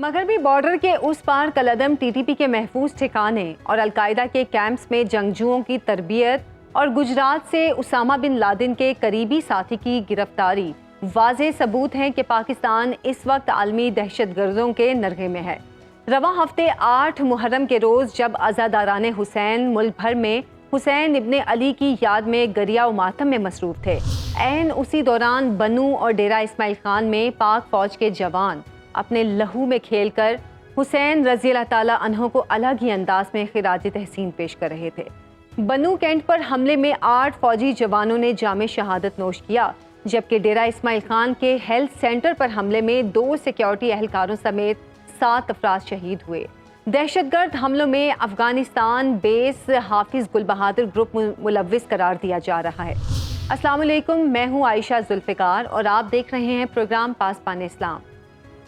مغربی بارڈر کے اس پار کالعدم TTP کے محفوظ ٹھکانے اور القاعدہ کے کیمپس میں جنگجوؤں کی تربیت اور گجرات سے اسامہ بن لادن کے قریبی ساتھی کی گرفتاری واضح ثبوت ہیں کہ پاکستان اس وقت عالمی دہشت گردوں کے نرغے میں ہے۔ رواں ہفتے 8 محرم کے روز جب عزاداران حسین ملک بھر میں حسین ابن علی کی یاد میں گریہ و ماتم میں مصروف تھے، عین اسی دوران بنو اور ڈیرہ اسماعیل خان میں پاک فوج کے جوان اپنے لہو میں کھیل کر حسین رضی اللہ تعالیٰ عنہ کو الگ ہی انداز میں خراج تحسین پیش کر رہے تھے۔ بنو کینٹ پر حملے میں 8 فوجی جوانوں نے جام شہادت نوش کیا، جبکہ ڈیرہ اسماعیل خان کے ہیلتھ سینٹر پر حملے میں 2 سیکیورٹی اہلکاروں سمیت 7 افراد شہید ہوئے۔ دہشت گرد حملوں میں افغانستان بیس حافظ گل بہادر گروپ ملوث قرار دیا جا رہا ہے۔ السلام علیکم، میں ہوں عائشہ ذوالفقار اور آپ دیکھ رہے ہیں پروگرام پاسبان اسلام۔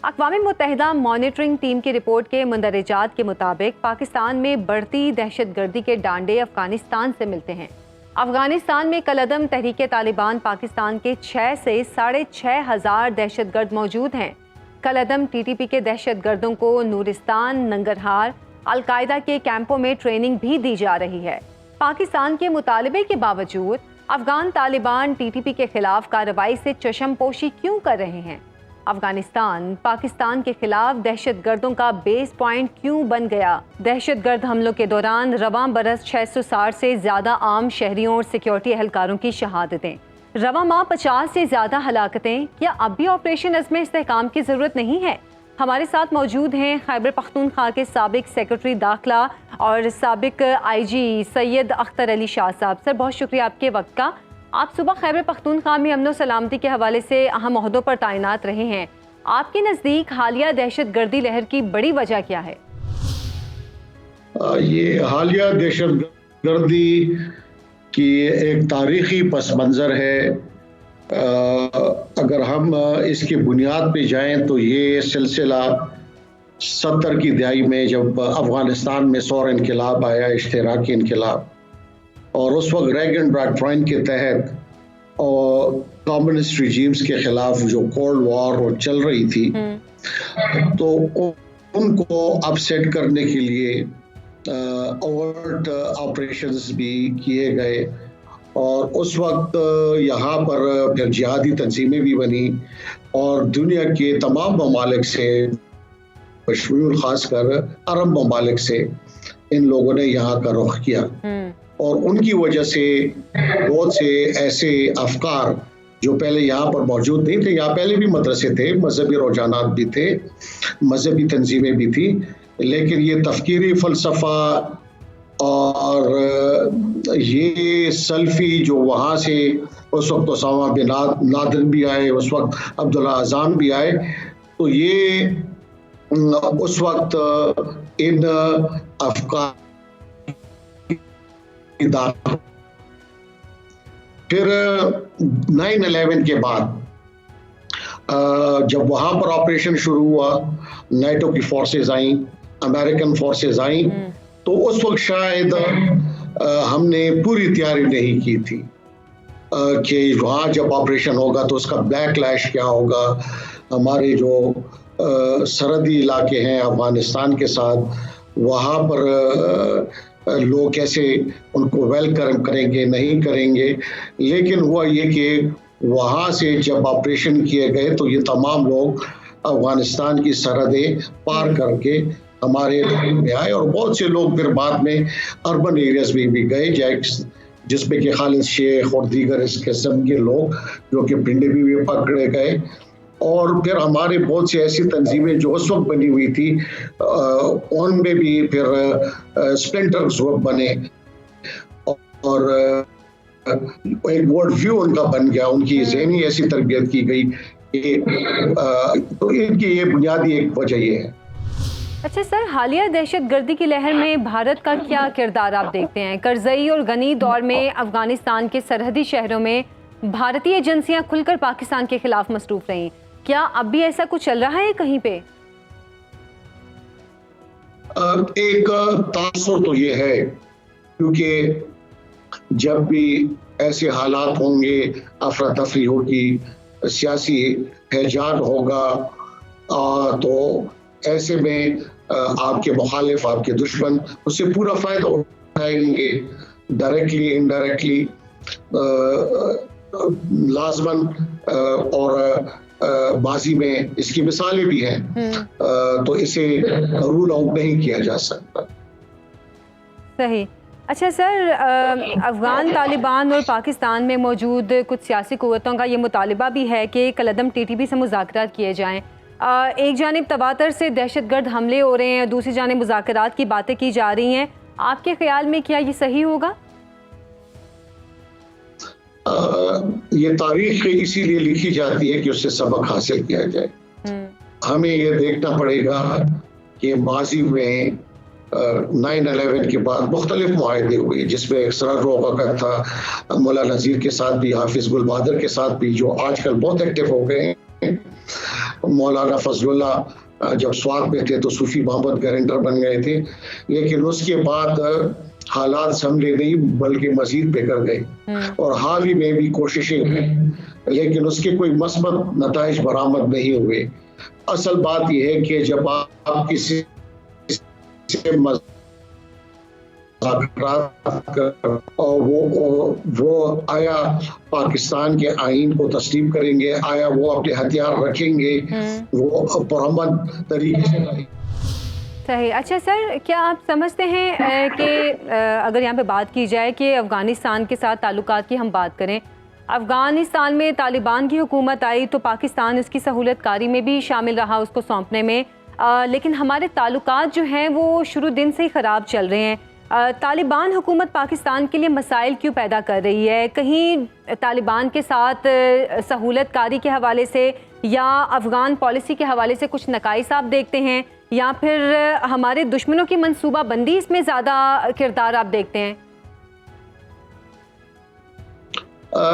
اقوام متحدہ مانیٹرنگ ٹیم کی رپورٹ کے مندرجات کے مطابق پاکستان میں بڑھتی دہشت گردی کے ڈانڈے افغانستان سے ملتے ہیں۔ افغانستان میں کالعدم تحریک طالبان پاکستان کے 6 سے 6,500 ہزار دہشت گرد موجود ہیں۔ کالعدم TTP کے دہشت گردوں کو نورستان، ننگرہار، القاعدہ کے کیمپوں میں ٹریننگ بھی دی جا رہی ہے۔ پاکستان کے مطالبے کے باوجود افغان طالبان TTP کے خلاف کارروائی سے چشم پوشی کیوں کر رہے ہیں؟ افغانستان پاکستان کے خلاف دہشت گردوں کا بیس پوائنٹ کیوں بن گیا؟ دہشت گرد حملوں کے دوران رواں برس 660 سے زیادہ عام شہریوں اور سیکیورٹی اہلکاروں کی شہادتیں، رواں ماہ 50 سے زیادہ ہلاکتیں۔ کیا اب بھی آپریشن عزم استحکام کی ضرورت نہیں ہے؟ ہمارے ساتھ موجود ہیں خیبر پختونخوا کے سابق سیکرٹری داخلہ اور سابق IG سید اختر علی شاہ صاحب۔ سر، بہت شکریہ آپ کے وقت کا۔ آپ صبح خیبر پختونخوا میں امن و سلامتی کے حوالے سے اہم عہدوں پر تعینات رہے ہیں۔ آپ کے نزدیک حالیہ دہشت گردی لہر کی بڑی وجہ کیا ہے؟ یہ حالیہ دہشت گردی کی ایک تاریخی پس منظر ہے۔ اگر ہم اس کی بنیاد پہ جائیں تو یہ سلسلہ 70 کی دہائی میں جب افغانستان میں سور انقلاب آیا، اشتراکی انقلاب، اور اس وقت ریگن ڈاکٹرائن کے تحت اور کمیونسٹ ریجیمز کے خلاف جو کولڈ وار چل رہی تھی، تو ان کو اپسیٹ کرنے کے لیے اوورٹ آپریشنز بھی کیے گئے، اور اس وقت یہاں پر پھر جہادی تنظیمیں بھی بنی اور دنیا کے تمام ممالک سے، بشمول خاص کر عرب ممالک سے، ان لوگوں نے یہاں کا رخ کیا، اور ان کی وجہ سے بہت سے ایسے افکار جو پہلے یہاں پر موجود نہیں تھے، یہاں پہلے بھی مدرسے تھے، مذہبی رجحانات بھی تھے، مذہبی تنظیمیں بھی تھی، لیکن یہ تفکیری فلسفہ اور یہ سلفی جو وہاں سے اس وقت اسامہ بن لادن بھی آئے، اس وقت عبداللہ اذان بھی آئے، تو یہ اس وقت ان افکار پھر 9/11 کے بعد جب وہاں پر آپریشن شروع ہوا، نیٹو کی فورسز آئیں، امریکن فورسز آئیں، تو اس وقت شاید ہم نے پوری تیاری نہیں کی تھی کہ وہاں جب آپریشن ہوگا تو اس کا بیک لیش کیا ہوگا، ہمارے جو سرحدی علاقے ہیں افغانستان کے ساتھ، وہاں پر لوگ کیسے ان کو ویلکم کریں گے، نہیں کریں گے۔ لیکن ہوا یہ کہ وہاں سے جب آپریشن کیے گئے تو یہ تمام لوگ افغانستان کی سرحدیں پار کر کے ہمارے میں آئے، اور بہت سے لوگ پھر بعد میں اربن ایریاز میں بھی گئے، جس میں کہ خالد شیخ اور دیگر اس قسم کے لوگ جو کہ پنڈے بھی پکڑے گئے، اور پھر ہمارے بہت سی ایسی تنظیمیں جو اس وقت بنی ہوئی تھی ان میں بھی پھر اسپلنٹر گروپ بنے، اور ایک ورلڈ ویو ان کا بن گیا، ان کی ذہنی ایسی تربیت کی گئی، تو ان کی یہ بنیادی ایک وجہ یہ ہے۔ اچھا سر، حالیہ دہشت گردی کی لہر میں بھارت کا کیا کردار آپ دیکھتے ہیں؟ کرزئی اور غنی دور میں افغانستان کے سرحدی شہروں میں بھارتی ایجنسیاں کھل کر پاکستان کے خلاف مصروف رہیں، کیا اب بھی ایسا کچھ چل رہا ہے کہیں پہ؟ ایک تاثر تو یہ ہے، کیونکہ جب بھی ایسے حالات ہوں گے، افراتفری ہوگی، سیاسی ہیجان ہوگا، تو ایسے میں آپ کے مخالف، آپ کے دشمن اس سے پورا فائدہ اٹھائیں گے، ڈائریکٹلی انڈائریکٹلی، لازماً، اور ماضی میں اس کی مثالیں بھی ہیں، تو اسے رول آؤٹ نہیں کیا جا سکتا۔ صحیح۔ اچھا سر، افغان طالبان اور پاکستان میں موجود کچھ سیاسی قوتوں کا یہ مطالبہ بھی ہے کہ کالعدم TTP سے مذاکرات کیے جائیں۔ ایک جانب تواتر سے دہشت گرد حملے ہو رہے ہیں، دوسری جانب مذاکرات کی باتیں کی جا رہی ہیں، آپ کے خیال میں کیا یہ صحیح ہوگا؟ یہ تاریخ اسی لیے لکھی جاتی ہے کہ اس سے سبق حاصل کیا جائے۔ ہمیں یہ دیکھنا پڑے گا کہ ماضی میں 9/11 کے بعد مختلف معاہدے ہوئے، جس میں اسرار روغہ کا تھا، مولا نذیر کے ساتھ بھی، حافظ گل بہادر کے ساتھ بھی، جو آج کل بہت ایکٹیو ہو گئے ہیں، مولانا فضل اللہ جب سوات میں تھے تو صوفی محمد گارنٹر بن گئے تھے، لیکن اس کے بعد حالات سنبھلے نہیں بلکہ مزید بگڑ گئے، اور حال ہی میں بھی کوششیں ہوئی لیکن اس کے کوئی مثبت نتائج برآمد نہیں ہوئے۔ اصل بات یہ ہے کہ جب آپ کسی سے اور وہ آیا پاکستان کے آئین کو تسلیم کریں گے، آیا وہ اپنے ہتھیار رکھیں گے، وہ پرامن طریقے سے۔ صحیح۔ اچھا سر، کیا آپ سمجھتے ہیں کہ اگر یہاں پہ بات کی جائے کہ افغانستان کے ساتھ تعلقات کی ہم بات کریں، افغانستان میں طالبان کی حکومت آئی تو پاکستان اس کی سہولت کاری میں بھی شامل رہا اس کو سونپنے میں، لیکن ہمارے تعلقات جو ہیں وہ شروع دن سے ہی خراب چل رہے ہیں۔ طالبان حکومت پاکستان کے لیے مسائل کیوں پیدا کر رہی ہے؟ کہیں طالبان کے ساتھ سہولت کاری کے حوالے سے یا افغان پالیسی کے حوالے سے کچھ نقائص آپ دیکھتے ہیں، یا پھر ہمارے دشمنوں کی منصوبہ بندی اس میں زیادہ کردار آپ دیکھتے ہیں؟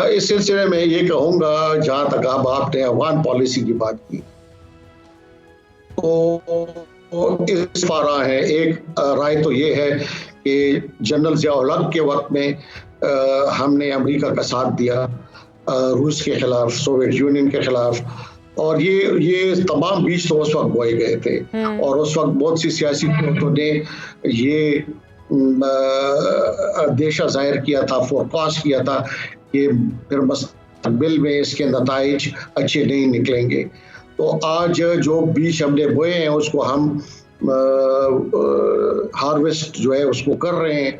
اس سلسلے میں یہ کہوں گا، جہاں تک آپ نے افغان پالیسی کی بات کی تو اس پارہ ہے، ایک رائے تو یہ ہے کہ جنرل ضیاء الحق کے وقت میں ہم نے امریکہ کا ساتھ دیا روس کے خلاف، سوویت یونین کے خلاف، اور یہ تمام بیج تو اس وقت بوئے گئے تھے، اور اس وقت بہت سی سیاسی قوتوں نے یہ اندیشہ ظاہر کیا تھا، فورکاسٹ کیا تھا کہ پھر مستقبل میں اس کے نتائج اچھے نہیں نکلیں گے۔ تو آج جو بیج ہم نے بوئے ہیں اس کو ہم ہارویسٹ جو ہے اس کو کر رہے ہیں،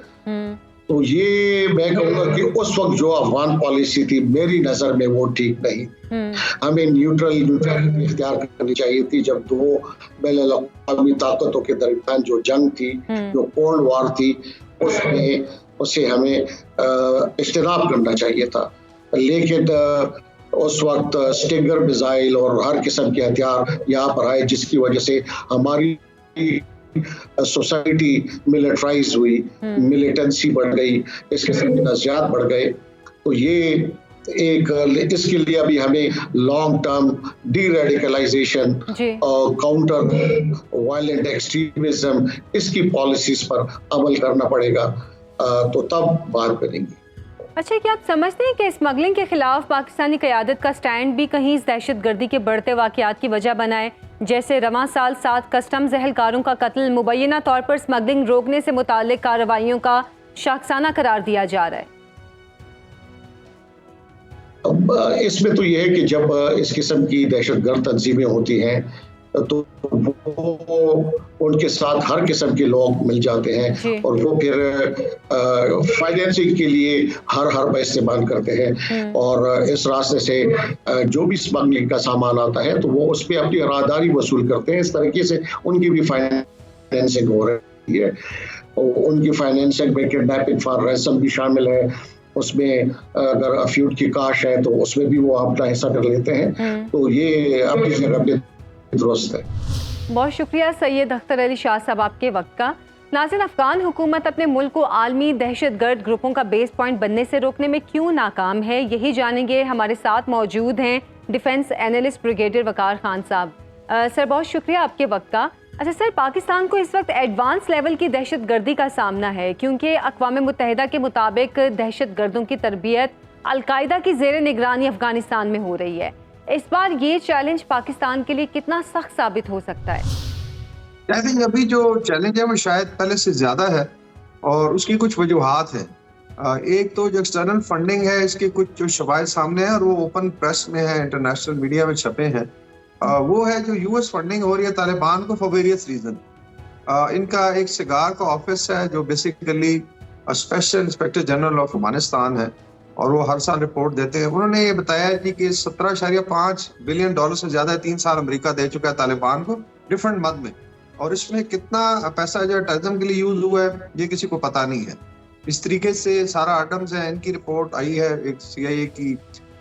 تو یہ میں کہوں گا کہ اس وقت جو افغان پالیسی تھی میری نظر میں وہ ٹھیک نہیں۔ ہمیں نیوٹرلٹی اختیار کرنی چاہیے تھی۔ جب دو بین الاقوامی طاقتوں کے درمیان جو جنگ تھی، جو کولڈ وار تھی، اس سے ہمیں اجتناب کرنا چاہیے تھا، لیکن اس وقت اسٹنگر میزائل اور ہر قسم کے ہتھیار یہاں پر آئے، جس کی وجہ سے ہماری سوسائٹی ملٹرائز ہوئی، ملیٹنسی بڑھ گئی، اس قسم کے نظریات بڑھ گئے۔ تو یہ اس کے لیے ابھی ہمیں لانگ ٹرم ڈی ریڈیکلائزیشن اور کاؤنٹر وائلنٹ ایکسٹریمزم، اس کی پالیسیز پر عمل کرنا پڑے گا، تو تب بات کریں گے۔ اچھا، کیا آپ سمجھتے ہیں کہ اسمگلنگ کے خلاف پاکستانی قیادت کا سٹینڈ بھی کہیں اس دہشت گردی کے بڑھتے واقعات کی وجہ بنا ہے؟ جیسے رواں سال 7 کسٹمز اہلکاروں کا قتل مبینہ طور پر اسمگلنگ روکنے سے متعلق کارروائیوں کا شاخسانہ قرار دیا جا رہا ہے۔ اس میں تو یہ ہے کہ جب اس قسم کی دہشت گرد تنظیمیں ہوتی ہیں تو ان کے ساتھ ہر قسم کے لوگ مل جاتے ہیں، اور وہ پھر فائنینسنگ کے لیے ہر حربہ استعمال کرتے ہیں، اور اس راستے سے جو بھی اسمگلنگ کا سامان آتا ہے تو وہ اس پہ اپنی راداری وصول کرتے ہیں۔ اس طریقے سے ان کی بھی فائنینسنگ ہو رہی ہے، ان کی فائنینسنگ میں کڈنیپنگ فار رینسم بھی شامل ہے، اس میں اگر افیوٹ کی کاش ہے تو اس میں بھی وہ اپنا حصہ کر لیتے ہیں، تو یہ اپنی جگہ پہ درست ہے۔ بہت شکریہ سید اختر علی شاہ صاحب آپ کے وقت کا۔ ناظرین، افغان حکومت اپنے ملک کو عالمی دہشت گرد گروپوں کا بیس پوائنٹ بننے سے روکنے میں کیوں ناکام ہے، یہی جانیں گے۔ ہمارے ساتھ موجود ہیں ڈیفنس اینالسٹ بریگیڈیئر وقار خان صاحب۔ سر، بہت شکریہ آپ کے وقت کا۔ اچھا سر، پاکستان کو اس وقت ایڈوانس لیول کی دہشت گردی کا سامنا ہے، کیونکہ اقوام متحدہ کے مطابق دہشت گردوں کی تربیت القاعدہ کی زیر نگرانی افغانستان میں ہو رہی ہے۔ اس بار یہ چیلنج پاکستان کے لیے کتنا سخت ثابت ہو سکتا ہے؟ آئی تھنک ابھی جو چیلنج ہے وہ شاید پہلے سے زیادہ ہے اور اس کی کچھ وجوہات ہیں. ایک تو جو ایکسٹرنل فنڈنگ ہے اس کے کچھ جو شواہد سامنے ہیں اور وہ اوپن پریس میں ہے, انٹرنیشنل میڈیا میں چھپے ہیں, وہ ہے جو یو ایس فنڈنگ ہو رہی ہے طالبان کو فار ویریس ریزن. ان کا ایک سگار کا آفس ہے جو basically special inspector general of Afghanistan ہے اور وہ ہر سال رپورٹ دیتے ہیں. انہوں نے یہ بتایا جی کہ 17.5 بلین ڈالر سے زیادہ 3 سال امریکہ دے چکا ہے طالبان کو ڈفرنٹ مد میں, اور اس میں کتنا پیسہ جو ہے ٹیررزم کے لیے یوز ہوا ہے یہ کسی کو پتا نہیں ہے. اس طریقے سے سارا ایڈمز ہے, ان کی رپورٹ آئی ہے, ایک سی آئی اے کی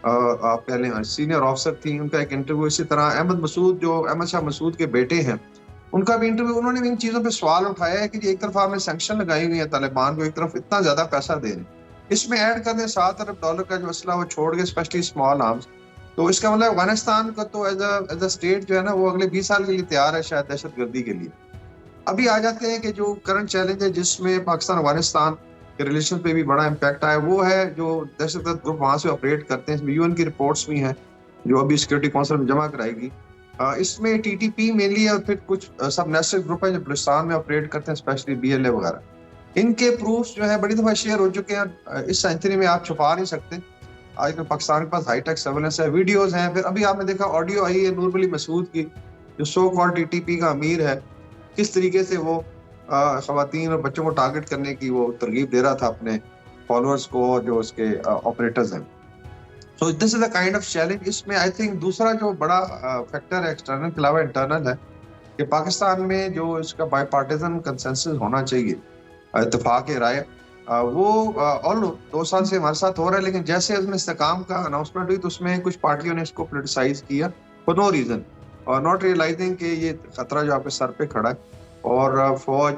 آپ کہہ لیں سینئر آفیسر تھی, ان کا ایک انٹرویو. اسی طرح احمد مسعود جو احمد شاہ مسعود کے بیٹے ہیں ان کا بھی انٹرویو. انہوں نے بھی ان چیزوں پہ سوال اٹھایا ہے کہ ایک طرف آپ نے سینکشن لگائی ہوئی ہے طالبان کو, ایک طرف اتنا زیادہ پیسہ دے رہے ہیں, اس میں ایڈ کر دیں 7 ارب ڈالر کا جو اسلحہ وہ چھوڑ گئے اسپیشلی اسمال آرمز, تو اس کا مطلب افغانستان کا تو ایز اے اسٹیٹ جو ہے نا وہ اگلے 20 سال کے لیے تیار ہے شاید دہشت گردی کے لیے. ابھی آ جاتے ہیں کہ جو کرنٹ چیلنج ہے جس میں پاکستان افغانستان کے ریلیشن پہ بھی بڑا امپیکٹ آیا, وہ ہے جو دہشت گرد گروپ وہاں سے آپریٹ کرتے ہیں. اس میں یو این کی رپورٹس بھی ہیں جو ابھی سیکورٹی کونسل میں جمع کرائے گی. اس میں ٹی ٹی پی مینلی ہے اور پھر کچھ سب نیشنل گروپ ہیں جو بلوچستان میں آپریٹ کرتے ہیں اسپیشلی بی ایل اے وغیرہ. ان کے پروفس جو ہے بڑی دفعہ شیئر ہو چکے ہیں, اس سینچری میں آپ چھپا نہیں سکتے. آج کل پاکستان کے پاس ہائی ٹیک سرویلنس ہے, ویڈیوز ہیں. پھر ابھی آپ نے دیکھا آڈیو آئی ہے نور ولی مسعود کی جو سو کال ٹی ٹی پی کا امیر ہے, کس طریقے سے وہ خواتین اور بچوں کو ٹارگٹ کرنے کی وہ ترغیب دے رہا تھا اپنے فالوورز کو جو اس کے آپریٹرز ہیں. سو دس از اے کائنڈ آف چیلنج. اس میں آئی تھنک دوسرا جو بڑا فیکٹر ہے ایکسٹرنل کے علاوہ انٹرنل ہے کہ پاکستان میں جو اس کا بائی پارٹیزن کنسنسس ہونا چاہیے, اتفاق رائے, وہ آل 2 سال سے ہمارے ساتھ ہو رہا ہے, لیکن جیسے اس میں استحکام کا اناؤنسمنٹ ہوئی تو اس میں کچھ پارٹیوں نے اس کو پولیٹیسائز کیا فور نو ریزن, اور ناٹ ریئلائزنگ کہ یہ خطرہ جو آپ کے سر پہ کھڑا ہے. اور فوج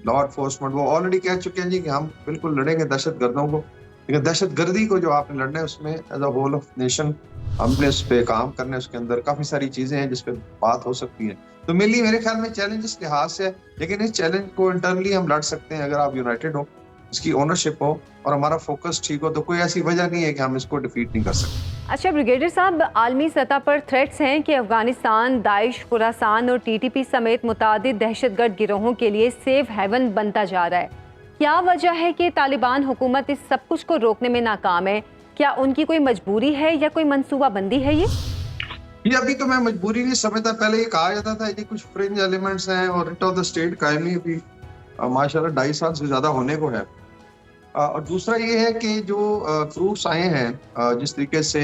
لا انفورسمنٹ وہ آلریڈی کہہ چکے ہیں جی کہ ہم بالکل لڑیں گے دہشت گردوں کو, لیکن دہشت گردی کو جو آپ نے لڑنا ہے اس میں as a whole of nation ہم نے اس پہ کام کرنا ہے. اس کے اندر کافی ساری چیزیں ہیں جس پہ بات ہو سکتی ہے. تو مینلی میرے خیال میں چیلنج اس لحاظ سے ہے, لیکن اس چیلنج کو انٹرنلی ہم لڑ سکتے ہیں اگر آپ یونائٹیڈ ہو, اس کی اونرشپ ہو اور ہمارا فوکس ٹھیک ہو, تو کوئی ایسی وجہ نہیں ہے کہ ہم اس کو ڈیفیٹ نہیں کر سکتے. اچھا بریگیڈیئر صاحب, عالمی سطح پر تھریٹس ہیں کہ افغانستان داعش, خراسان اور ٹی ٹی پی سمیت متعدد دہشت گرد گروہوں کے لیے سیف ہیون بنتا جا رہا ہے. کیا وجہ ہے کہ طالبان حکومت اس سب کچھ کو روکنے میں ناکام ہے؟ کیا ان کی کوئی مجبوری ہے یا کوئی منصوبہ بندی ہے؟ یہ ابھی تو میں مجبوری نہیں سمجھتا. پہلے یہ کہا جاتا تھا کہ کچھ فرنج ایلیمنٹس ہیں اور ریٹ آف دا اسٹیٹ قائمی ابھی ماشاءاللہ 2.5 سال سے زیادہ ہونے کو ہے. اور دوسرا یہ ہے کہ جو پروفس آئے ہیں جس طریقے سے,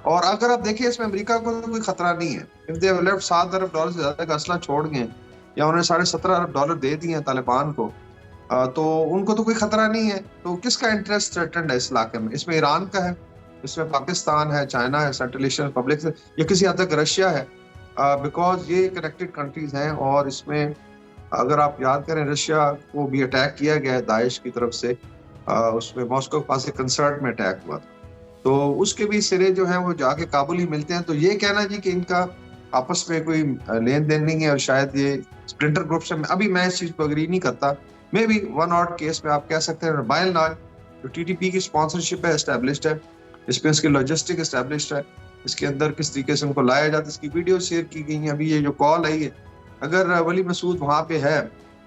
اور اگر آپ دیکھیں اس میں امریکہ کو کوئی خطرہ نہیں ہے. if they have left 7 Arab dollar سے زیادہ کا اسلحہ چھوڑ گئے یا انہوں نے 17.5 ارب ڈالر دے دیے ہیں طالبان کو, تو ان کو تو کوئی خطرہ نہیں ہے. تو کس کا انٹرسٹ تھریٹنڈ ہے اس علاقے میں؟ اس میں ایران کا ہے, اس میں پاکستان ہے, چائنا ہے, سینٹرل ایشین ریپبلک ہے, یا کسی حد تک رشیا ہے, بیکاز یہ کنیکٹڈ کنٹریز ہیں. اور اس میں اگر آپ یاد کریں رشیا کو بھی اٹیک کیا گیا ہے داعش کی طرف سے, اس میں ماسکو کے پاس ایک کنسرٹ میں اٹیک ہوا تھا, تو اس کے بھی سرے جو ہیں وہ جا کے کابل ہی ملتے ہیں. تو یہ کہنا جی کہ ان کا آپس میں کوئی لین دین نہیں ہے اور شاید یہ اسپلنٹر گروپس ہیں, ابھی میں اس چیز کو اگری نہیں کرتا. میں بھی ون آٹ کیس میں آپ کہہ سکتے ہیں بائل نال جو ٹی ٹی پی کی اسپانسرشپ ہے اسٹیبلشڈ ہے, اس میں اس کی لاجسٹک اسٹیبلشڈ ہے, اس کے اندر کس طریقے سے ان کو لایا جاتا ہے, اس کی ویڈیو شیئر کی گئی ہیں. ابھی یہ جو کال آئی ہے, اگر ولی مسعود وہاں پہ ہے,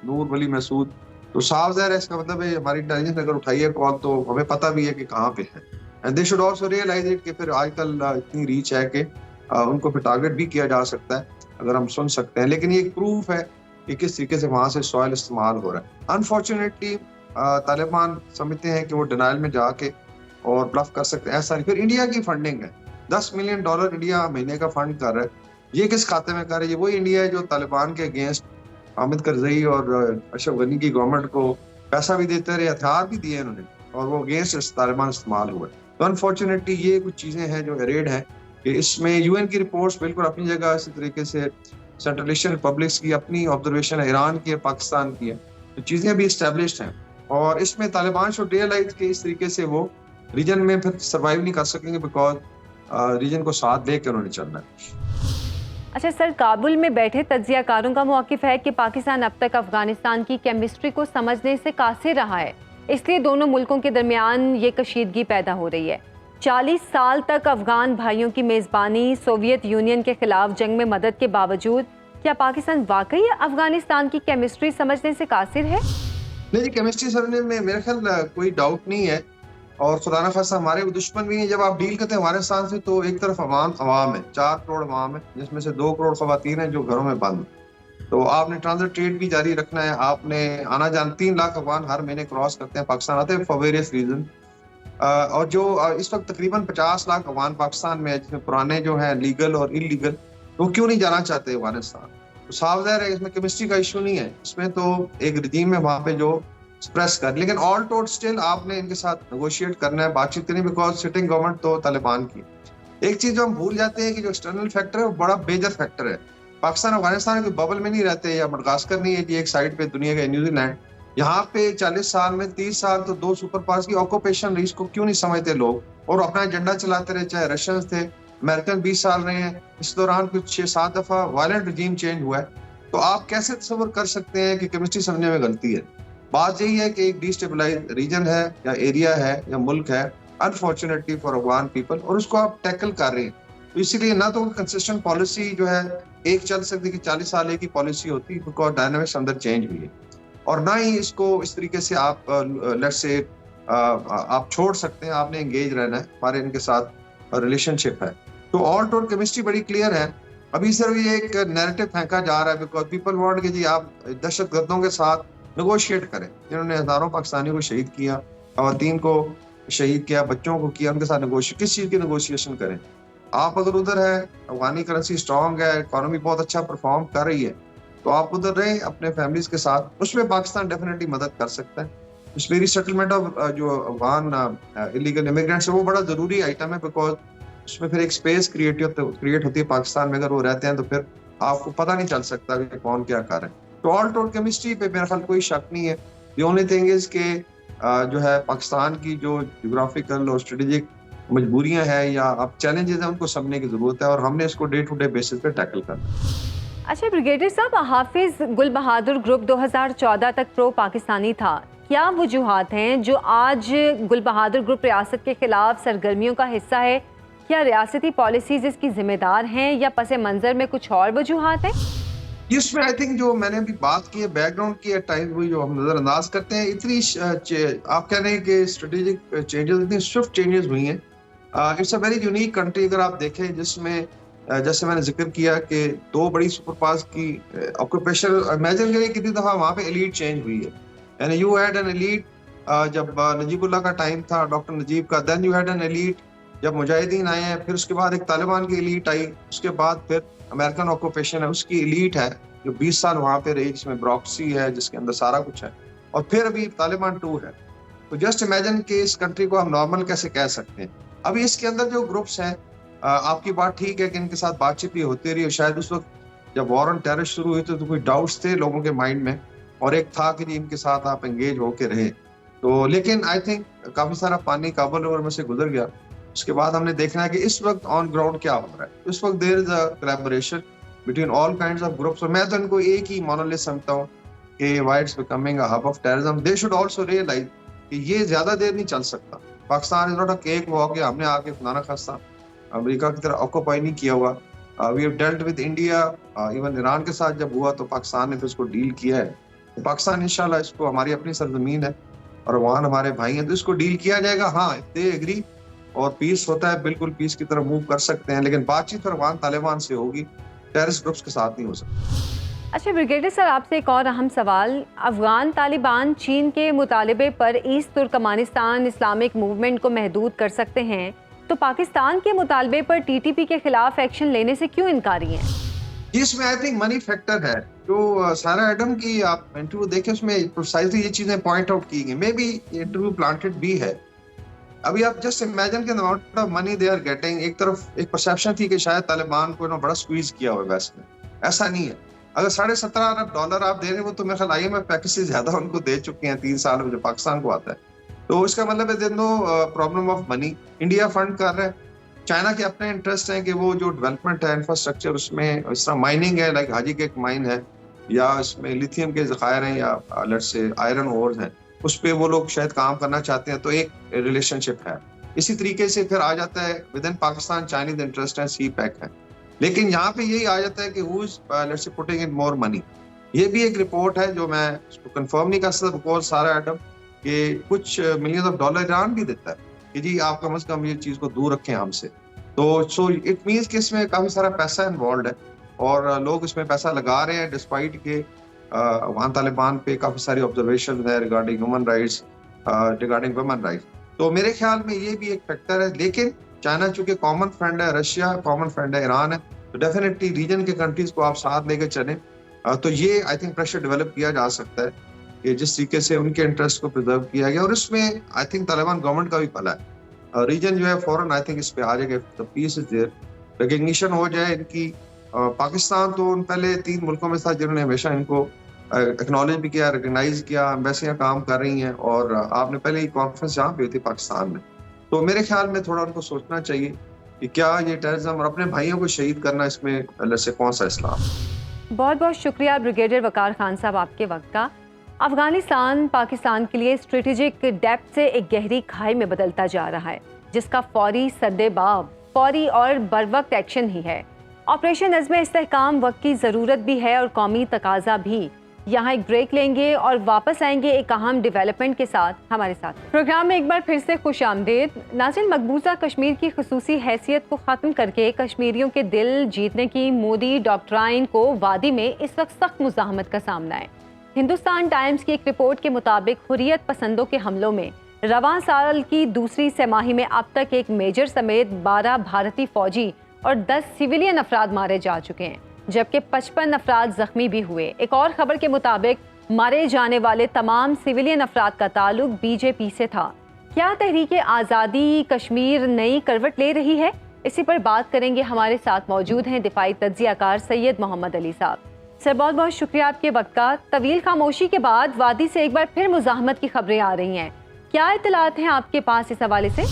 نور ولی مسعود, تو صاف ظاہر ہے اس کا مطلب ہے ہماری انٹیلیجنس نے اگر اٹھائی ہے کال تو ہمیں پتہ بھی ہے کہ کہاں پہ ہے. And they should also realise it کہ پھر آج کل اتنی ریچ ہے کہ ان کو پھر ٹارگٹ بھی کیا جا سکتا ہے اگر ہم سن سکتے ہیں. لیکن یہ ایک پروف ہے کہ کس طریقے سے وہاں سے سوائل استعمال ہو رہا ہے. انفارچونیٹلی طالبان سمجھتے ہیں کہ وہ ڈینائل میں جا کے اور بلف کر سکتے ہیں. ایسا نہیں. پھر انڈیا کی فنڈنگ ہے, $10 ملین انڈیا مہینے کا فنڈ کر رہا ہے. یہ کس کھاتے میں کر رہا ہے؟ یہ وہی انڈیا ہے جو طالبان کے اگینسٹ حامد کرزئی اور اشرف غنی کی گورنمنٹ کو پیسہ بھی دیتے رہے, ہتھیار بھی دیے انہوں نے, اور وہ اگینسٹ طالبان استعمال ہوئے. تو انفارچونیٹلی یہ کچھ چیزیں ہیں جو ریڈ ہیں کہ اس میں یو این کی رپورٹس بالکل اپنی جگہ, اسی طریقے سے سینٹرل ایشین ریپبلکس کی اپنی آبزرویشن ہے, ایران کی ہے, پاکستان کی ہے, تو چیزیں بھی اسٹیبلشڈ ہیں. اور اس میں طالبان شوڈ ریئلائز کہ اس طریقے سے وہ ریجن میں پھر سروائیو نہیں کر سکیں گے, بیکاز ریجن کو ساتھ لے کے انہوں نے چلنا ہے. اچھا سر, کابل میں بیٹھے تجزیہ کاروں کا موقف ہے کہ پاکستان اب تک افغانستان کی کیمسٹری کو سمجھنے سے قاصر رہا ہے, اس لیے دونوں ملکوں کے درمیان یہ کشیدگی پیدا ہو رہی ہے. 40 سال تک افغان بھائیوں کی میزبانی, سوویت یونین کے خلاف جنگ میں مدد کے باوجود کیا پاکستان واقعی افغانستان کی کیمسٹری سمجھنے سے قاصر ہے؟ نہیں جی، کیمسٹری سمجھنے میں میرے خیال کوئی ڈاؤٹ نہیں ہے، اور خدا نہ خواستہ ہمارے وہ دشمن بھی ہیں. جب آپ ڈیل کرتے ہیں افغانستان سے تو ایک طرف عوام ہے، 4 کروڑ عوام ہے، جس میں سے 2 کروڑ خواتین ہیں جو گھروں میں بند. تو آپ نے ٹرانزٹ ٹریڈ بھی جاری رکھنا ہے، آپ نے آنا جانا 3 لاکھ افغان ہر مہینے کراس کرتے ہیں پاکستان آتے ہیں فار ویریس ریزن. اور جو اس وقت تقریباً 50 لاکھ افغان پاکستان میں ہے، جس میں پرانے جو ہیں لیگل اور ان لیگل، وہ کیوں نہیں جانا چاہتے افغانستان؟ تو صاف ظاہر ہے اس میں کیمسٹری کا ایشو نہیں ہے، اس میں تو ایک رجیم ہے وہاں پہ جو سپریس کر. لیکن آل ٹوٹ اسٹل آپ نے ان کے ساتھ نیگوشیٹ کرنا ہے، بات چیت کرنی، بیکاز سٹنگ گورنمنٹ تو طالبان کی. ایک چیز جو ہم بھول جاتے ہیں کہ جو ایکسٹرنل فیکٹر ہے وہ بڑا میجر فیکٹر ہے. پاکستان افغانستان کے ببل میں نہیں رہتے، یا مڈغاسکر نہیں ہے کہ ایک سائڈ پہ دنیا کا نیوزی لینڈ. یہاں پہ 40 سال میں 30 سال تو 2 سپر پاورز کی آکوپیشن رہی، اس کو کیوں نہیں سمجھتے لوگ، اور اپنا ایجنڈا چلاتے رہے. چاہے رشینز تھے، امریکن 20 سال رہے ہیں، اس دوران کچھ 6-7 دفعہ وائلنٹ رجیم چینج ہوا ہے. تو آپ کیسے تصور کر سکتے ہیں کہ کیمسٹری سمجھنے میں غلطی ہے؟ بات یہی ہے کہ ایک ڈی اسٹیبلائز ریجن ہے یا ایریا ہے یا ملک ہے، انفارچونیٹلی فار افغان پیپل، اور اس کو آپ ٹیکل کر رہے ہیں. تو اسی لیے نہ تو کنسسٹنٹ پالیسی جو ہے ایک چل سکتی کہ 40 سال ایک ہی پالیسی ہوتی، بیکاز ڈائنامکس اندر چینج ہوئی ہے، اور نہ ہی اس کو اس طریقے سے آپ لیٹس سے آپ چھوڑ سکتے ہیں. آپ نے انگیج رہنا ہے، ہمارے ان کے ساتھ ریلیشن شپ ہے. تو آل ٹوٹ کیمسٹری بڑی کلیئر ہے. ابھی صرف یہ ایک نیریٹو پھینکا جا رہا ہے بیکاز پیپل وانٹ کہ جی آپ دہشت گردوں کے ساتھ نیگوشیٹ کریں، جنہوں نے ہزاروں پاکستانیوں کو شہید کیا، خواتین کو شہید کیا، بچوں کو کیا، ان کے ساتھ نیگوشیٹ، کس چیز کی نیگوشیشن کریں؟ آپ اگر ادھر ہے، افغانی کرنسی اسٹرانگ ہے، اکانومی بہت اچھا پرفارم کر رہی ہے، تو آپ ادھر رہیں اپنے فیملیز کے ساتھ. اس میں پاکستان ڈیفینیٹلی مدد کر سکتا ہے. کشمیری سیٹلمنٹ آف جو افغان الیگل امیگرینٹس ہے وہ بڑا ضروری آئٹم ہے، بیکاز اس میں پھر ایک اسپیس کریٹ ہوتی ہے پاکستان میں. اگر وہ رہتے ہیں تو پھر آپ کو پتہ نہیں چل سکتا کہ کون کیا کر رہے ہیں. تو آل ٹوٹ کیمسٹری پہ میرا خیال کوئی شک نہیں ہے. دی اونلی تھنگ از کہ جو ہے پاکستان کی جو جغرافیکل اور اسٹریٹجک مجبوریاں ہیں یا اب چیلنجز ہیں، ان کو سمجھنے کی ضرورت ہے، اور ہم نے اس کو ڈے ٹو ڈے بیسس پہ ٹیکل کرنا. اچھا بریگیڈیئر صاحب، حافظ گل بہادر گروپ 2014 تک پرو پاکستانی تھا. کیا وجوہات ہیں جو آج گل بہادر گروپ ریاست کے خلاف سرگرمیوں کا حصہ ہے؟ کیا ریاستی پالیسیز اس کی ذمہ دار ہیں یا پس منظر میں کچھ اور وجوہات ہیں؟ اس میں آئی تھنک جو میں نے ابھی بات کی ہے بیک گراؤنڈ کی ٹائم ہوئی جو ہم نظر انداز کرتے ہیں، اتنی آپ کہہ رہے ہیں کہ اسٹریٹجک چینجز اتنی سوئفٹ چینجز ہوئی ہیں. It's a very unique country. اگر آپ دیکھیں جس میں جیسے میں نے ذکر کیا کہ 2 بڑی سپر پاورز کی آکوپیشن، امیجن کریں کتنی دفعہ وہاں پہ ایلیٹ چینج ہوئی ہے. یعنی یو ہیڈ این ایلیٹ جب نجیب اللہ کا ٹائم تھا، ڈاکٹر نجیب کا، then you had an elite جب مجاہدین آئے ہیں، پھر اس کے بعد ایک طالبان کی ایلیٹ آئی، اس کے بعد پھر امریکن آکوپیشن ہے، اس کی ایلیٹ ہے جو 20 سال وہاں پہ رہی، جس میں براکسی ہے، جس کے اندر سارا کچھ ہے، اور پھر ابھی طالبان 2 ہے. تو جسٹ امیجن کہ اس کنٹری کو ہم نارمل کیسے کہہ سکتے ہیں. ابھی اس کے اندر جو گروپس ہیں، آپ کی بات ٹھیک ہے کہ ان کے ساتھ بات چیت بھی ہوتی رہی، اور شاید اس وقت جب وار آن ٹیرر شروع ہوئی تو کوئی ڈاؤٹس تھے لوگوں کے مائنڈ میں، اور ایک تھا کہ ان کے ساتھ آپ انگیج ہو کے رہے. تو لیکن آئی تھنک کافی سارا پانی کابل اوور میں سے گزر گیا. اس کے بعد ہم نے دیکھنا ہے کہ اس وقت آن گراؤنڈ کیا ہو رہا ہے. اس وقت there is a collaboration between all kinds of groups, اور میں تو ان کو ایک ہی مونولیتھ سمجھتا ہوں کہ why it's becoming a hub of terrorism. They should also realise کہ یہ زیادہ دیر نہیں چل سکتا. Pakistan is not a cakewalk کہ ہم نے آ کے فلانا خاصا امریکہ کی طرح آکوپائی نہیں کیا ہوا. We have dealt with India, even Iran کے ساتھ جب ہوا تو پاکستان نے پھر اس کو ڈیل کیا ہے. پاکستان انشاءاللہ اس کو ہماری اپنی سرزمین ہے اور وہاں ہمارے بھائی ہیں، تو اس کو ڈیل کیا جائے گا. ہاں دے ایگری اور پیس ہوتا ہے، بالکل پیس کی طرف موو کر سکتے ہیں، لیکن بات چیت افغان طالبان سے ہوگی، ٹیررسٹ گروپس کے ساتھ نہیں ہو سکتی. اچھا بریگیڈیئر سر، آپ سے ایک اور اہم سوال. افغان طالبان چین کے مطالبے پر ایسٹ ترکمانستان اسلامک موومنٹ کو محدود کر سکتے ہیں، تو پاکستان کے مطالبے پر ٹی ٹی پی کے خلاف ایکشن لینے سے کیوں انکاری ہیں؟ اس میں آئی تھنک منی فیکٹر ہے. جو سارا ایڈم کی آپ انٹرویو دیکھیں اس میں پرسائزلی یہ چیزیں پوائنٹ آؤٹ کی گئی. مے بی یہ انٹرویو پلانٹڈ بھی ہے. ابھی آپ جسٹ امیجن کہ amount of money they are getting, ایک طرف ایک پرسیپشن تھی کہ شاید طالبان کو بڑا سکویز کیا ہوا ویسٹ نے. ایسا نہیں ہے. اگر $17.5 ارب آپ دے رہے ہیں، وہ تو میرے خیال IMF پیکج سے زیادہ ان کو دے چکے ہیں 3 سال میں جو پاکستان کو آتا ہے. تو اس کا مطلب ہے there no problem of money. India fund کر رہا ہے. چائنا کے اپنے انٹرسٹ ہیں کہ وہ جو ڈیولپمنٹ ہے انفراسٹرکچر، اس میں اس طرح مائننگ ہے، لائک حاجی کے ایک مائن ہے، یا اس میں لیتھیم کے ذخائر ہیں، یا لیٹ سے آئرن اورز ہیں، اس پہ وہ لوگ شاید کام کرنا چاہتے ہیں. تو ایک ریلیشن شپ ہے. اسی طریقے سے پھر آ جاتا ہے with in Pakistan Chinese interest ہے، سی پیک ہے. لیکن یہاں پہ یہی آ جاتا ہے کہ who is let's say putting in more money. یہ بھی ایک رپورٹ ہے جو میں اس کو کنفرم نہیں کر سکتا بکوز سارا ایٹم کہ کچھ ملینز آف ڈالر ایران بھی دیتا ہے کہ جی آپ کم از کم یہ چیز کو دور رکھیں ہم سے. تو سو اٹ مینس کہ اس میں کافی سارا پیسہ انوالوڈ ہے اور لوگ اس میں پیسہ لگا رہے ہیں ڈسپائٹ کہ افغان طالبان پہ کافی ساری آبزرویشن ہے regarding human rights regarding women rights. تو میرے خیال میں یہ بھی ایک فیکٹر ہے. لیکن چائنا چونکہ کامن فرینڈ ہے, رشیا کامن فرینڈ ہے, ایران ہے, تو ڈیفینیٹلی ریجن کے کنٹریز کو آپ ساتھ لے کے چلیں. تو یہ آئی تھنک پریشر ڈیولپ کیا جا سکتا ہے کہ جس طریقے سے ان کے انٹرسٹ کو پرزرو کیا گیا, اور اس میں آئی تھنک طالبان گورنمنٹ کا بھی پلا ہے. ریجن جو ہے فوراً آئی تھنک اس پہ آ جائے گا, پیس از دیئر, ریکگنیشن ہو جائے ان کی. پاکستان تو ان پہلے 3 ملکوں میں تھا جنہوں نے ہمیشہ ان کو ایکنالج بھی کیا, ریکگنائز کیا, ایمبیسیاں کام کر رہی ہیں, اور آپ نے پہلے ہی کانفرنس جہاں پہ ہوئی تھی پاکستان میں. تو میرے خیال میں تھوڑا ان کو سوچنا چاہیے کہ کیا یہ ٹیررزم اور اپنے بھائیوں کو شہید کرنا اس میں اللہ سے کون سا اسلام. بہت بہت شکریہ بریگیڈیئر وقار خان صاحب آپ کے وقت کا. افغانستان پاکستان کے لیے اسٹریٹجک ڈیپتھ سے ایک گہری کھائی میں بدلتا جا رہا ہے جس کا فوری سدباب فوری اور بروقت ایکشن ہی ہے. آپریشن عزم استحکام وقت کی ضرورت بھی ہے اور قومی تقاضا بھی. یہاں ایک بریک لیں گے اور واپس آئیں گے ایک اہم ڈیولپمنٹ کے ساتھ. ہمارے ساتھ پروگرام میں ایک بار پھر سے خوش آمدید. ناظرین, مقبوضہ کشمیر کی خصوصی حیثیت کو ختم کر کے کشمیریوں کے دل جیتنے کی مودی ڈاکٹرائن کو وادی میں اس وقت سخت مزاحمت کا سامنا ہے. ہندوستان ٹائمز کی ایک رپورٹ کے مطابق حریت پسندوں کے حملوں میں رواں سال کی دوسری سہ ماہی میں اب تک ایک میجر سمیت 12 بھارتی فوجی اور 10 سویلین افراد مارے جا چکے ہیں, جبکہ 55 افراد زخمی بھی ہوئے. ایک اور خبر کے مطابق مارے جانے والے تمام سویلین افراد کا تعلق بی جے پی سے تھا. کیا تحریک آزادی کشمیر نئی کروٹ لے رہی ہے؟ اسی پر بات کریں گے. ہمارے ساتھ موجود ہیں دفاعی تجزیہ کار سید محمد علی صاحب. سر, بہت بہت شکریہ آپ کے وقت کا. طویل خاموشی کے بعد وادی سے ایک بار پھر مزاحمت کی خبریں آ رہی ہیں. کیا اطلاعات ہیں آپ کے پاس اس حوالے سے؟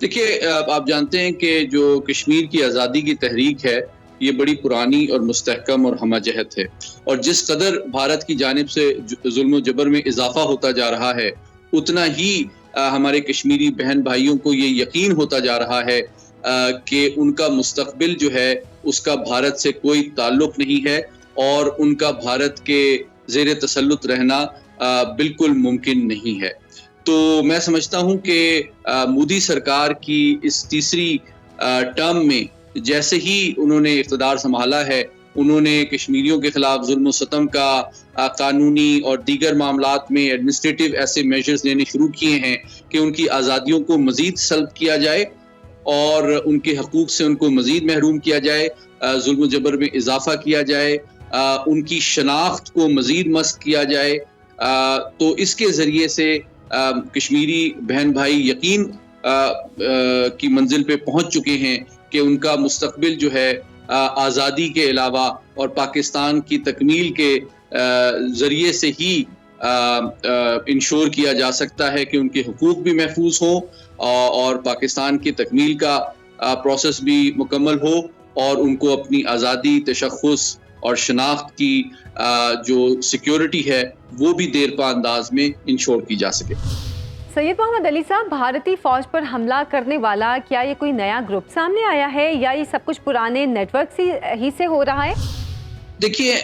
دیکھیے, آپ جانتے ہیں کہ جو کشمیر کی آزادی کی تحریک ہے یہ بڑی پرانی اور مستحکم اور ہمہ جہت ہے, اور جس قدر بھارت کی جانب سے ظلم و جبر میں اضافہ ہوتا جا رہا ہے اتنا ہی ہمارے کشمیری بہن بھائیوں کو یہ یقین ہوتا جا رہا ہے کہ ان کا مستقبل جو ہے اس کا بھارت سے کوئی تعلق نہیں ہے, اور ان کا بھارت کے زیر تسلط رہنا بالکل ممکن نہیں ہے. تو میں سمجھتا ہوں کہ مودی سرکار کی اس تیسری ٹرم میں جیسے ہی انہوں نے اقتدار سنبھالا ہے, انہوں نے کشمیریوں کے خلاف ظلم و ستم کا قانونی اور دیگر معاملات میں ایڈمنسٹریٹو ایسے میجرز لینے شروع کیے ہیں کہ ان کی آزادیوں کو مزید سلب کیا جائے اور ان کے حقوق سے ان کو مزید محروم کیا جائے, ظلم و جبر میں اضافہ کیا جائے, ان کی شناخت کو مزید مسخ کیا جائے. تو اس کے ذریعے سے کشمیری بہن بھائی یقین کی منزل پہ پہنچ چکے ہیں کہ ان کا مستقبل جو ہے آزادی کے علاوہ اور پاکستان کی تکمیل کے ذریعے سے ہی انشور کیا جا سکتا ہے کہ ان کے حقوق بھی محفوظ ہوں اور پاکستان کی تکمیل کا پروسیس بھی مکمل ہو, اور ان کو اپنی آزادی, تشخص اور شناخت کی جو سیکیورٹی ہے وہ بھی دیر پا انداز میں انشور کی جا سکے. سید محمد علی صاحب, بھارتی فوج پر حملہ کرنے والا کیا یہ کوئی نیا گروپ سامنے آیا ہے یا یہ سب کچھ پرانے نیٹ ورک ہی سے ہو رہا ہے؟ دیکھیے,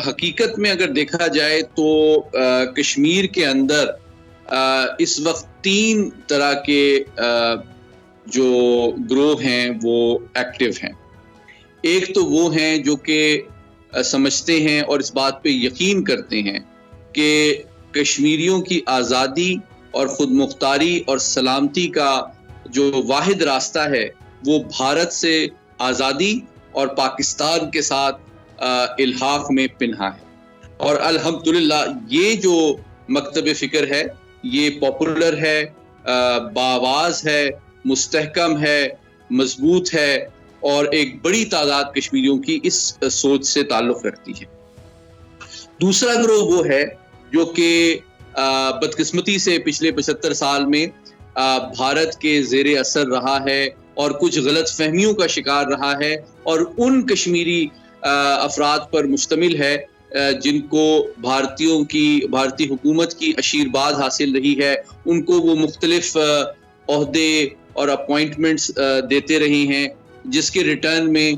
حقیقت میں اگر دیکھا جائے تو کشمیر کے اندر اس وقت 3 طرح کے جو گروہ ہیں وہ ایکٹیو ہیں. ایک تو وہ ہیں جو کہ سمجھتے ہیں اور اس بات پہ یقین کرتے ہیں کہ کشمیریوں کی آزادی اور خود مختاری اور سلامتی کا جو واحد راستہ ہے وہ بھارت سے آزادی اور پاکستان کے ساتھ الحاق میں پنہا ہے. اور الحمدللہ یہ جو مکتب فکر ہے یہ پاپولر ہے, باواز ہے, مستحکم ہے, مضبوط ہے, اور ایک بڑی تعداد کشمیریوں کی اس سوچ سے تعلق رکھتی ہے. دوسرا گروہ وہ ہے جو کہ بدقسمتی سے پچھلے 75 سال میں بھارت کے زیر اثر رہا ہے اور کچھ غلط فہمیوں کا شکار رہا ہے, اور ان کشمیری افراد پر مشتمل ہے جن کو بھارتی حکومت کی آشیرواد حاصل رہی ہے. ان کو وہ مختلف عہدے اور اپوائنٹمنٹس دیتے رہے ہیں, جس کے ریٹرن میں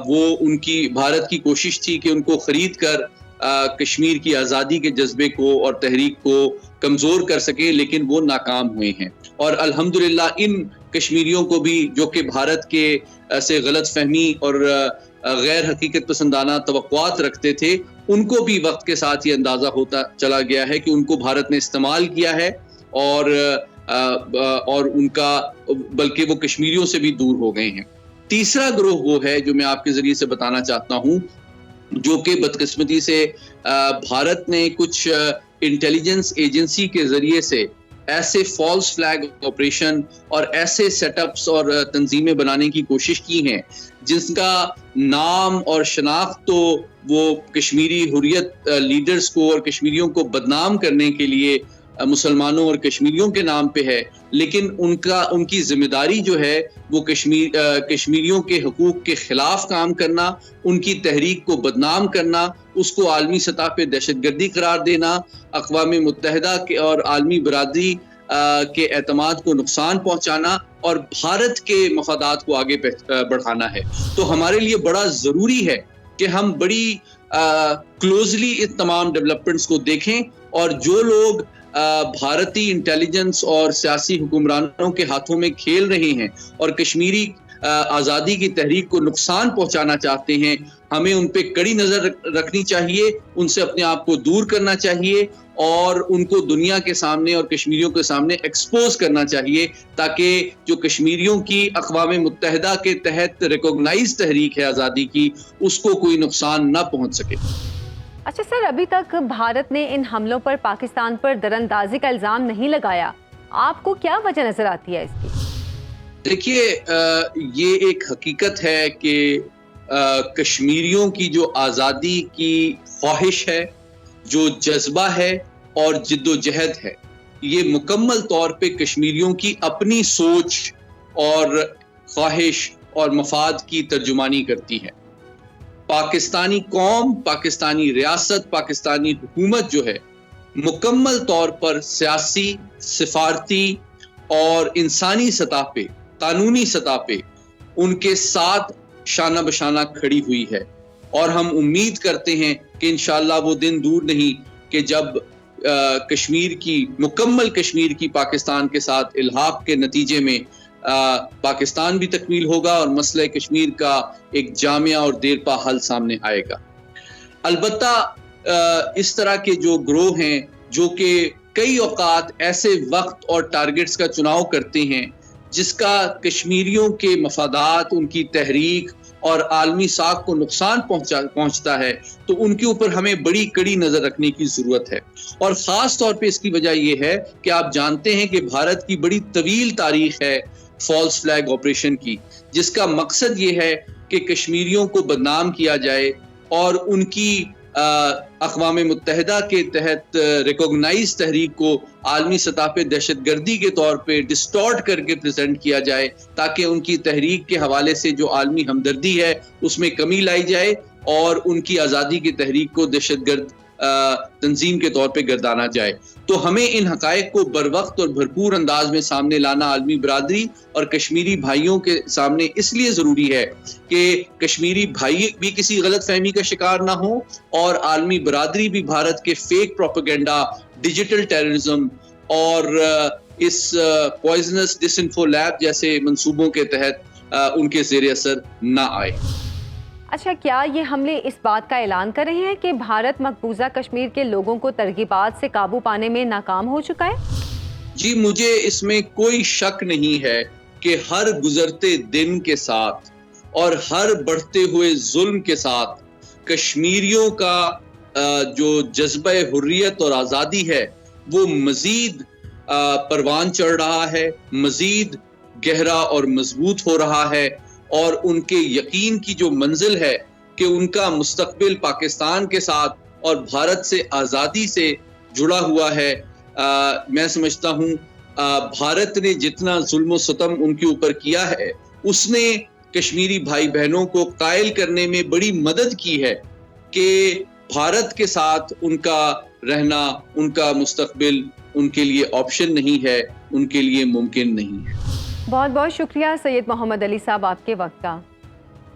وہ ان کی بھارت کی کوشش تھی کہ ان کو خرید کر کشمیر کی آزادی کے جذبے کو اور تحریک کو کمزور کر سکیں، لیکن وہ ناکام ہوئے ہیں۔ اور الحمدللہ ان کشمیریوں کو بھی جو کہ بھارت کے سے غلط فہمی اور غیر حقیقت پسندانہ توقعات رکھتے تھے، ان کو بھی وقت کے ساتھ یہ اندازہ ہوتا چلا گیا ہے کہ ان کو بھارت نے استعمال کیا ہے اور ان کا بلکہ وہ کشمیریوں سے بھی دور ہو گئے ہیں۔ تیسرا گروہ وہ ہے جو میں آپ کے ذریعے سے بتانا چاہتا ہوں، جو کہ بدقسمتی سے بھارت نے کچھ انٹیلیجنس ایجنسی کے ذریعے سے ایسے فالس فلیگ آپریشن اور ایسے سیٹ اپس اور تنظیمیں بنانے کی کوشش کی ہیں جس کا نام اور شناخت تو وہ کشمیری حریت لیڈرز کو اور کشمیریوں کو بدنام کرنے کے لیے مسلمانوں اور کشمیریوں کے نام پہ ہے، لیکن ان کی ذمہ داری جو ہے وہ کشمیریوں کے حقوق کے خلاف کام کرنا، ان کی تحریک کو بدنام کرنا، اس کو عالمی سطح پہ دہشت گردی قرار دینا، اقوام متحدہ کے اور عالمی برادری کے اعتماد کو نقصان پہنچانا اور بھارت کے مفادات کو آگے بڑھانا ہے۔ تو ہمارے لیے بڑا ضروری ہے کہ ہم بڑی کلوزلی ان تمام ڈیولپمنٹس کو دیکھیں، اور جو لوگ بھارتی انٹیلیجنس اور سیاسی حکمرانوں کے ہاتھوں میں کھیل رہے ہیں اور کشمیری آزادی کی تحریک کو نقصان پہنچانا چاہتے ہیں، ہمیں ان پہ کڑی نظر رکھنی چاہیے، ان سے اپنے آپ کو دور کرنا چاہیے اور ان کو دنیا کے سامنے اور کشمیریوں کے سامنے ایکسپوز کرنا چاہیے، تاکہ جو کشمیریوں کی اقوام متحدہ کے تحت ریکوگنائز تحریک ہے آزادی کی، اس کو کوئی نقصان نہ پہنچ سکے۔ اچھا سر، ابھی تک بھارت نے ان حملوں پر پاکستان پر دراندازی کا الزام نہیں لگایا، آپ کو کیا وجہ نظر آتی ہے اس کی؟ دیکھیے، یہ ایک حقیقت ہے کہ کشمیریوں کی جو آزادی کی خواہش ہے، جو جذبہ ہے اور جد و جہد ہے، یہ مکمل طور پہ کشمیریوں کی اپنی سوچ اور خواہش اور مفاد کی ترجمانی کرتی ہے۔ پاکستانی قوم، پاکستانی ریاست، پاکستانی حکومت جو ہے مکمل طور پر سیاسی، سفارتی اور انسانی سطح پہ، قانونی سطح پہ ان کے ساتھ شانہ بشانہ کھڑی ہوئی ہے، اور ہم امید کرتے ہیں کہ انشاءاللہ وہ دن دور نہیں کہ جب مکمل کشمیر کی پاکستان کے ساتھ الحاق کے نتیجے میں پاکستان بھی تکمیل ہوگا اور مسئلہ کشمیر کا ایک جامع اور دیرپا حل سامنے آئے گا۔ البتہ اس طرح کے جو گروہ ہیں جو کہ کئی اوقات ایسے وقت اور ٹارگٹس کا چناؤ کرتے ہیں جس کا کشمیریوں کے مفادات، ان کی تحریک اور عالمی ساکھ کو نقصان پہنچتا ہے، تو ان کے اوپر ہمیں بڑی کڑی نظر رکھنے کی ضرورت ہے۔ اور خاص طور پہ اس کی وجہ یہ ہے کہ آپ جانتے ہیں کہ بھارت کی بڑی طویل تاریخ ہے فالس فلیگ آپریشن کی، جس کا مقصد یہ ہے کہ کشمیریوں کو بدنام کیا جائے اور ان کی اقوام متحدہ کے تحت ریکوگنائز تحریک کو عالمی سطح پہ دہشت گردی کے طور پہ ڈسٹارٹ کر کے پریزنٹ کیا جائے، تاکہ ان کی تحریک کے حوالے سے جو عالمی ہمدردی ہے اس میں کمی لائی جائے اور ان کی آزادی کی تحریک کو دہشت گرد تنظیم کے طور پہ گردانا جائے۔ تو ہمیں ان حقائق کو بر وقت اور بھرپور انداز میں سامنے لانا عالمی برادری اور کشمیری بھائیوں کے سامنے اس لیے ضروری ہے کہ کشمیری بھائی بھی کسی غلط فہمی کا شکار نہ ہوں اور عالمی برادری بھی بھارت کے فیک پروپیگنڈا، ڈیجیٹل ٹیررزم اور اس پوائزنس ڈس انفو لیب جیسے منصوبوں کے تحت ان کے زیر اثر نہ آئے۔ اچھا، کیا یہ حملے اس بات کا اعلان کر رہے ہیں کہ بھارت مقبوضہ کشمیر کے لوگوں کو ترغیبات سے قابو پانے میں ناکام ہو چکا ہے؟ جی، مجھے اس میں کوئی شک نہیں ہے کہ ہر گزرتے دن کے ساتھ اور ہر بڑھتے ہوئے ظلم کے ساتھ کشمیریوں کا جو جذبہ حریت اور آزادی ہے وہ مزید پروان چڑھ رہا ہے، مزید گہرا اور مضبوط ہو رہا ہے، اور ان کے یقین کی جو منزل ہے کہ ان کا مستقبل پاکستان کے ساتھ اور بھارت سے آزادی سے جڑا ہوا ہے۔ میں سمجھتا ہوں بھارت نے جتنا ظلم و ستم ان کے اوپر کیا ہے، اس نے کشمیری بھائی بہنوں کو قائل کرنے میں بڑی مدد کی ہے کہ بھارت کے ساتھ ان کا رہنا، ان کا مستقبل ان کے لیے آپشن نہیں ہے، ان کے لیے ممکن نہیں ہے۔ بہت بہت شکریہ سید محمد علی صاحب آپ کے وقت کا.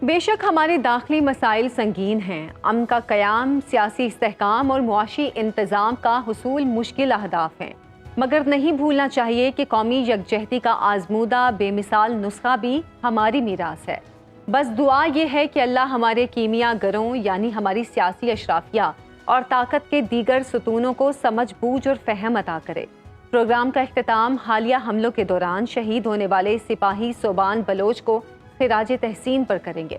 بے شک ہمارے داخلی مسائل سنگین ہیں. امن کا قیام، سیاسی استحکام اور معاشی انتظام کا حصول مشکل اہداف ہیں، مگر نہیں بھولنا چاہیے کہ قومی یکجہتی کا آزمودہ بے مثال نسخہ بھی ہماری میراث ہے. بس دعا یہ ہے کہ اللہ ہمارے کیمیا گروں یعنی ہماری سیاسی اشرافیہ اور طاقت کے دیگر ستونوں کو سمجھ بوجھ اور فہم عطا کرے. پروگرام کا اختتام حالیہ حملوں کے دوران شہید ہونے والے سپاہی صوبان بلوچ کو خراج تحسین پر کریں گے.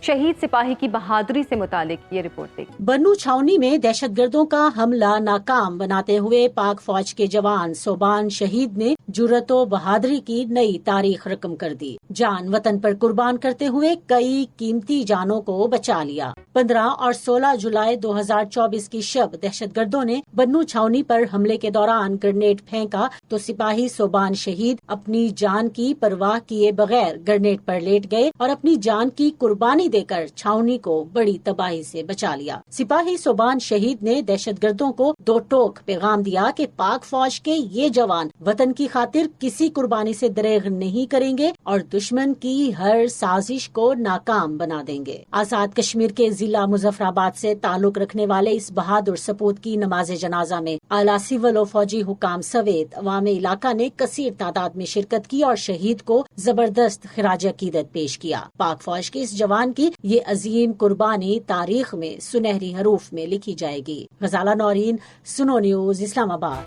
شہید سپاہی کی بہادری سے متعلق یہ رپورٹ دیکھیں. بنو چھاونی میں دہشت گردوں کا حملہ ناکام بناتے ہوئے پاک فوج کے جوان صوبان شہید نے جرأت و بہادری کی نئی تاریخ رقم کر دی. جان وطن پر قربان کرتے ہوئے کئی قیمتی جانوں کو بچا لیا. 15 اور 16 جولائی 2024 کی شب دہشت گردوں نے بنو چھاونی پر حملے کے دوران گرنیڈ پھینکا تو سپاہی صوبان شہید اپنی جان کی پرواہ کیے بغیر گرنیڈ پر لیٹ گئے اور اپنی جان کی قربانی دے کر چھاونی کو بڑی تباہی سے بچا لیا. سپاہی صوبان شہید نے دہشت گردوں کو دو ٹوک پیغام دیا کہ پاک فوج کے یہ جوان وطن کی خاطر کسی قربانی سے دریغ نہیں کریں گے اور دشمن کی ہر سازش کو ناکام بنا دیں گے. آزاد کشمیر کے ضلع مظفر آباد سے تعلق رکھنے والے اس بہادر سپوت کی نماز جنازہ میں اعلیٰ سول و فوجی حکام سمیت عوام علاقہ نے کثیر تعداد میں شرکت کی اور شہید کو زبردست خراج عقیدت پیش کیا. پاک فوج کے اس جوان کی یہ عظیم قربانی تاریخ میں سنہری حروف میں لکھی جائے گی. غزالہ نورین، سنو نیوز، اسلام آباد.